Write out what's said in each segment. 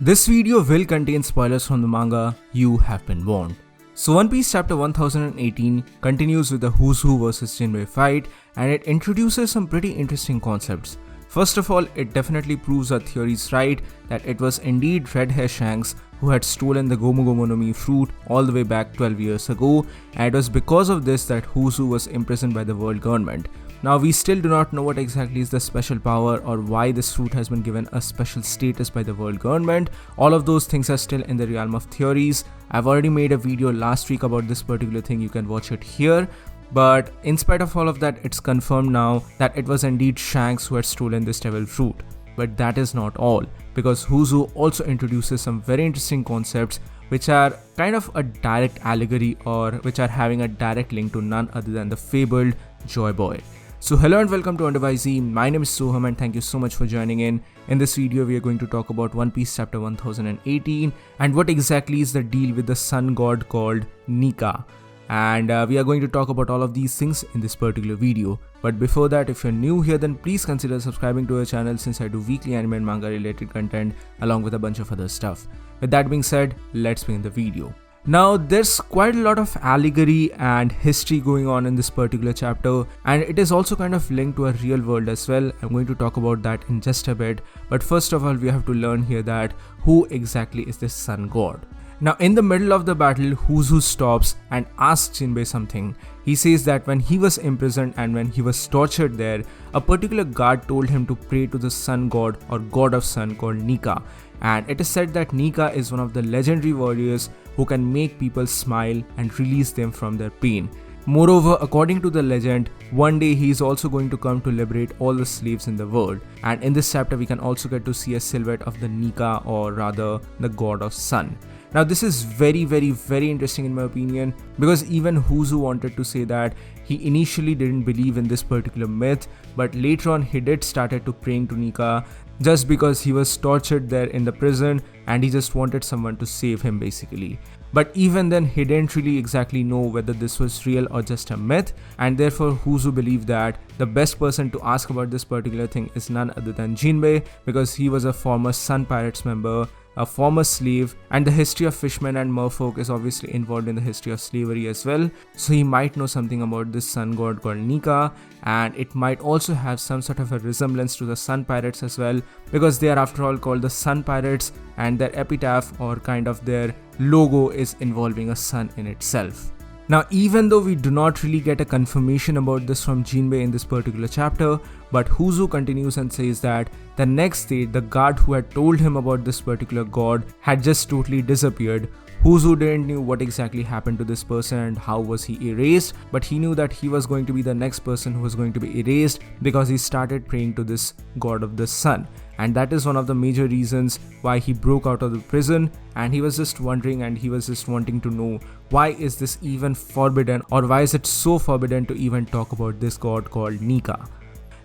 This video will contain spoilers from the manga, you have been warned. So One Piece chapter 1018 continues with the Who's Who vs Jinbei fight, and it introduces some pretty interesting concepts. First of all, it definitely proves our theories right that it was indeed Red Hair Shanks who had stolen the Gomu Gomu no Mi fruit all the way back 12 years ago, and it was because of this that Who's Who was imprisoned by the world government. Now we still do not know what exactly is the special power or why this fruit has been given a special status by the world government. All of those things are still in the realm of theories. I've already made a video last week about this particular thing, you can watch it here. But in spite of all of that, it's confirmed now that it was indeed Shanks who had stolen this devil fruit. But that is not all, because Who's Who also introduces some very interesting concepts which are kind of a direct allegory or which are having a direct link to none other than the fabled Joy Boy. So hello and welcome to Under YZ, my name is Soham and thank you so much for joining in. In this video we are going to talk about One Piece chapter 1018 and what exactly is the deal with the sun god called Nika. And we are going to talk about all of these things in this particular video. But before that, if you're new here, then please consider subscribing to our channel since I do weekly anime and manga related content along with a bunch of other stuff. With that being said, let's begin the video. Now there's quite a lot of allegory and history going on in this particular chapter, and it is also kind of linked to a real world as well. I'm going to talk about that in just a bit, but first of all we have to learn here that who exactly is this sun god. Now in the middle of the battle, Who's Who stops and asks Jinbei something. He says that when he was imprisoned and when he was tortured there, a particular guard told him to pray to the sun god or god of sun called Nika. And it is said that Nika is one of the legendary warriors who can make people smile and release them from their pain. Moreover, according to the legend, one day he is also going to come to liberate all the slaves in the world. And in this chapter we can also get to see a silhouette of the Nika, or rather the god of sun. Now this is very interesting in my opinion, because even Who's Who wanted to say that he initially didn't believe in this particular myth, but later on he did started to praying to Nika just because he was tortured there in the prison and he just wanted someone to save him basically. But even then he didn't really exactly know whether this was real or just a myth, and therefore Who's Who believed that the best person to ask about this particular thing is none other than Jinbei, because he was a former Sun Pirates member, a former slave, and the history of fishmen and merfolk is obviously involved in the history of slavery as well, so he might know something about this sun god called Nika, and it might also have some sort of a resemblance to the Sun Pirates as well, because they are after all called the Sun Pirates and their epitaph or kind of their logo is involving a sun in itself. Now even though we do not really get a confirmation about this from Jinbei in this particular chapter, but Who's Who continues and says that the next day the guard who had told him about this particular god had just totally disappeared. Who's Who didn't know what exactly happened to this person and how was he erased, but he knew that he was going to be the next person who was going to be erased because he started praying to this god of the sun. And that is one of the major reasons why he broke out of the prison, and he was just wondering and he was just wanting to know why is this even forbidden, or why is it so forbidden to even talk about this god called Nika.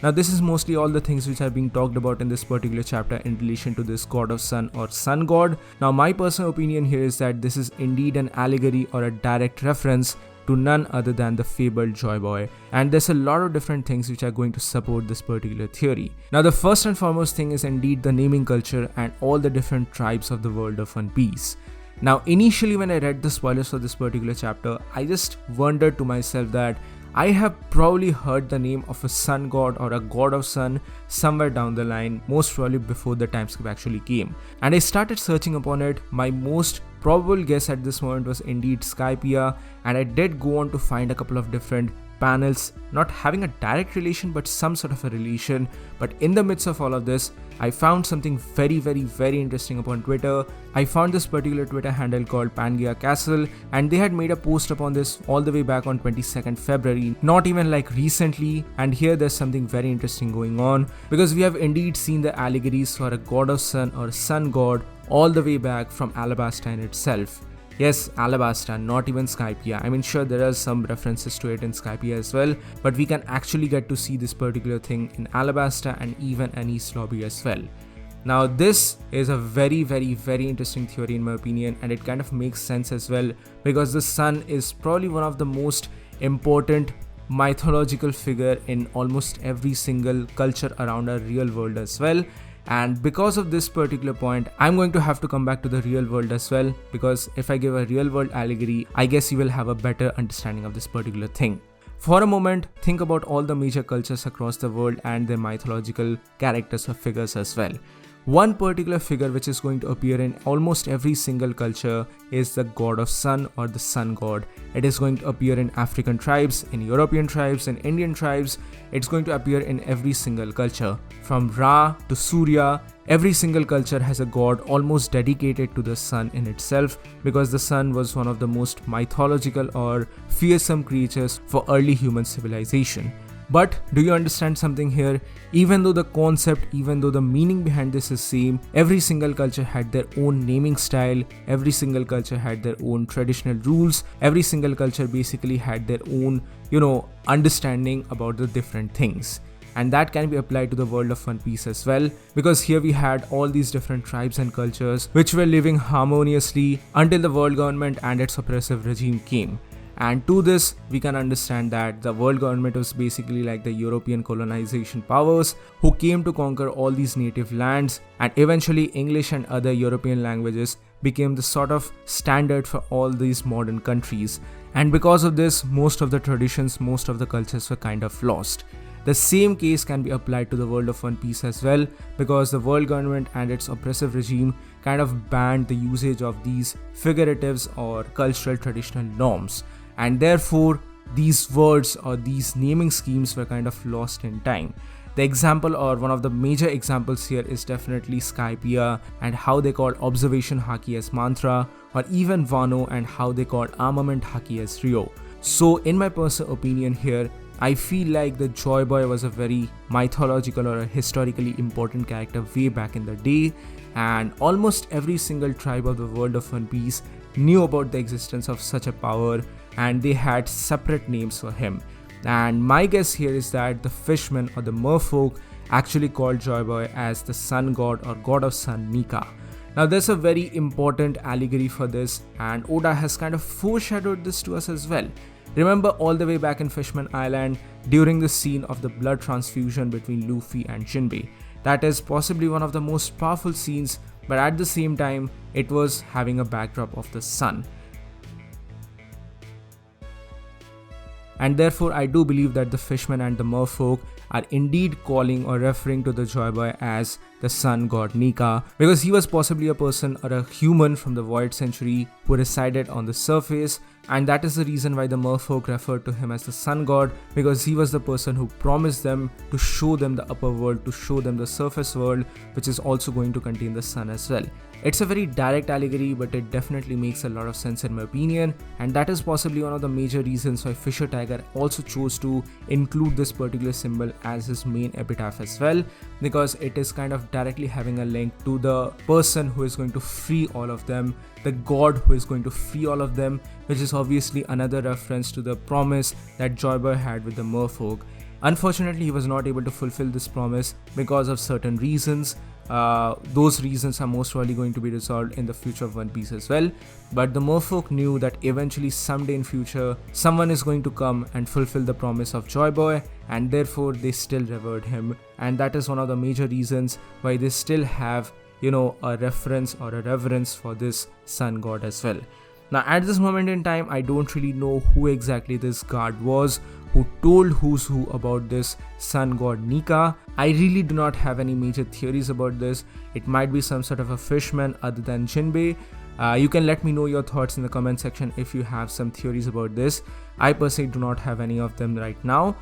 Now this is mostly all the things which are being talked about in this particular chapter in relation to this god of sun or sun god. Now my personal opinion here is that this is indeed an allegory or a direct reference to none other than the fabled Joy Boy, and there's a lot of different things which are going to support this particular theory. Now the first and foremost thing is indeed the naming culture and all the different tribes of the world of One Piece. Now initially when I read the spoilers for this particular chapter, I just wondered to myself that I have probably heard the name of a sun god or a god of sun somewhere down the line, most probably before the time skip actually came. And I started searching upon it. My most probable guess at this moment was indeed Skypiea, and I did go on to find a couple of different panels not having a direct relation but some sort of a relation. But in the midst of all of this, I found something very interesting upon Twitter. I found this particular Twitter handle called Pangaea Castle, and they had made a post upon this all the way back on 22nd February, not even like recently. And here there's something very interesting going on, because we have indeed seen the allegories for a god of sun or sun god all the way back from Alabasta in itself. Yes, Alabasta, not even Skypiea. I mean, sure, there are some references to it in Skypiea as well, but we can actually get to see this particular thing in Alabasta and even Enies Lobby as well. Now, this is a very interesting theory in my opinion, and it kind of makes sense as well, because the sun is probably one of the most important mythological figure in almost every single culture around our real world as well. And because of this particular point, I'm going to have to come back to the real world as well, because if I give a real world allegory, I guess you will have a better understanding of this particular thing. For a moment, think about all the major cultures across the world and their mythological characters or figures as well. One particular figure which is going to appear in almost every single culture is the god of sun or the sun god. It is going to appear in African tribes, in European tribes, in Indian tribes. It's going to appear in every single culture. From Ra to Surya, every single culture has a god almost dedicated to the sun in itself, because the sun was one of the most mythological or fearsome creatures for early human civilization. But do you understand something here? Even though the concept, even though the meaning behind this is same, every single culture had their own naming style, every single culture had their own traditional rules, every single culture basically had their own, understanding about the different things. And that can be applied to the world of One Piece as well, because here we had all these different tribes and cultures which were living harmoniously until the world government and its oppressive regime came. And to this, we can understand that the world government was basically like the European colonization powers who came to conquer all these native lands, and eventually English and other European languages became the sort of standard for all these modern countries. And because of this, most of the traditions, most of the cultures were kind of lost. The same case can be applied to the world of One Piece as well, because the world government and its oppressive regime kind of banned the usage of these figuratives or cultural traditional norms. And therefore, these words or these naming schemes were kind of lost in time. The example, or one of the major examples here, is definitely Skypiea and how they called observation haki as mantra, or even Wano and how they called armament haki as Ryo. So in my personal opinion here, I feel like the Joy Boy was a very mythological or a historically important character way back in the day, and almost every single tribe of the world of One Piece knew about the existence of such a power, and they had separate names for him. And my guess here is that the fishmen or the merfolk actually called Joy Boy as the sun god or god of sun Nika. Now there's a very important allegory for this, and Oda has kind of foreshadowed this to us as well. Remember all the way back in Fishman Island during the scene of the blood transfusion between Luffy and Jinbei. That is possibly one of the most powerful scenes, but at the same time it was having a backdrop of the sun. And therefore I do believe that the fishmen and the merfolk are indeed calling or referring to the Joy Boy as the sun god Nika, because he was possibly a person or a human from the Void Century who resided on the surface, and that is the reason why the merfolk referred to him as the sun god, because he was the person who promised them to show them the upper world, to show them the surface world, which is also going to contain the sun as well. It's a very direct allegory, but it definitely makes a lot of sense in my opinion, and that is possibly one of the major reasons why Fisher Tiger also chose to include this particular symbol as his main epitaph as well, because it is kind of directly having a link to the person who is going to free all of them, the god who is going to free all of them, which is obviously another reference to the promise that Joy Boy had with the merfolk. Unfortunately, he was not able to fulfill this promise because of certain reasons. Those reasons are most probably going to be resolved in the future of One Piece as well, but the merfolk knew that eventually someday in future someone is going to come and fulfill the promise of Joy Boy, and therefore they still revered him, and that is one of the major reasons why they still have a reference or a reverence for this sun god as well. Now at this moment in time, I don't really know who exactly this god was who told who's who about this sun god Nika. I really do not have any major theories about this. It might be some sort of a fishman other than Jinbei. You can let me know your thoughts in the comment section if you have some theories about this. I personally do not have any of them right now,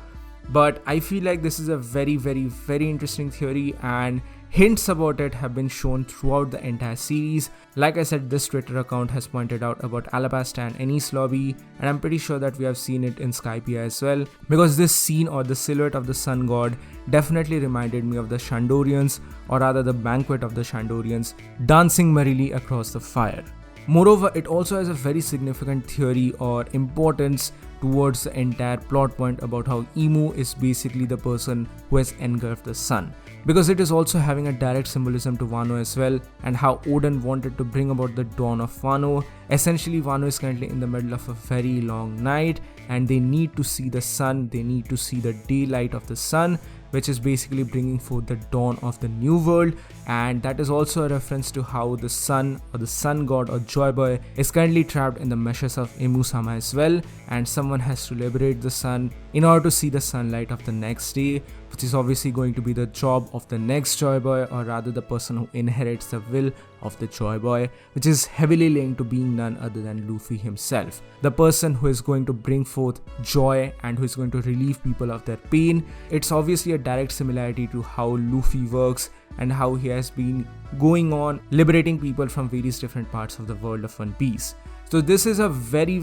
but I feel like this is a very, very, very interesting theory, and hints about it have been shown throughout the entire series. Like I said, this Twitter account has pointed out about Alabasta and Enies Lobby, and I'm pretty sure that we have seen it in Skypiea as well, because this scene or the silhouette of the sun god definitely reminded me of the Shandorians, or rather the banquet of the Shandorians, dancing merrily across the fire. Moreover, it also has a very significant theory or importance towards the entire plot point about how Imu is basically the person who has engulfed the sun, because it is also having a direct symbolism to Wano as well, and how Oden wanted to bring about the dawn of Wano. Essentially, Wano is currently in the middle of a very long night, and they need to see the sun, they need to see the daylight of the sun, which is basically bringing forth the dawn of the new world, and that is also a reference to how the sun or the sun god or Joy Boy is currently trapped in the meshes of Imu-sama as well, and someone has to liberate the sun in order to see the sunlight of the next day, which is obviously going to be the job of the next Joy Boy, or rather the person who inherits the will of the Joy Boy, which is heavily linked to being none other than Luffy himself, the person who is going to bring forth joy and who is going to relieve people of their pain. It's obviously a direct similarity to how Luffy works and how he has been going on liberating people from various different parts of the world of One Piece. So this is a very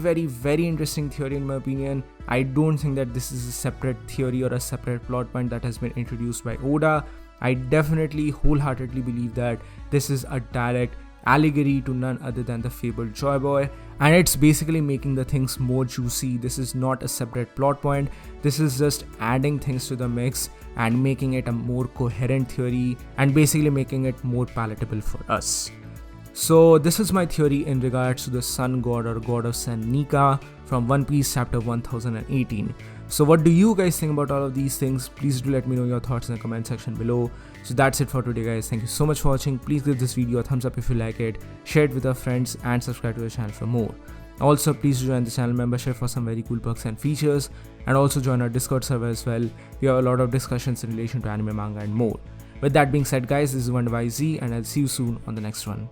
interesting theory in my opinion. I don't think that this is a separate theory or a separate plot point that has been introduced by Oda. I definitely wholeheartedly believe that this is a direct allegory to none other than the fabled Joy Boy, and it's basically making the things more juicy. This is not a separate plot point, this is just adding things to the mix and making it a more coherent theory and basically making it more palatable for us. So this is my theory in regards to the sun god or god of sun Nika from One Piece chapter 1018. So what do you guys think about all of these things? Please do let me know your thoughts in the comment section below. So that's it for today guys. Thank you so much for watching. Please give this video a thumbs up if you like it, share it with your friends and subscribe to the channel for more. Also please join the channel membership for some very cool perks and features, and also join our Discord server as well. We have a lot of discussions in relation to anime, manga and more. With that being said guys, this is Wonder YZ and I'll see you soon on the next one.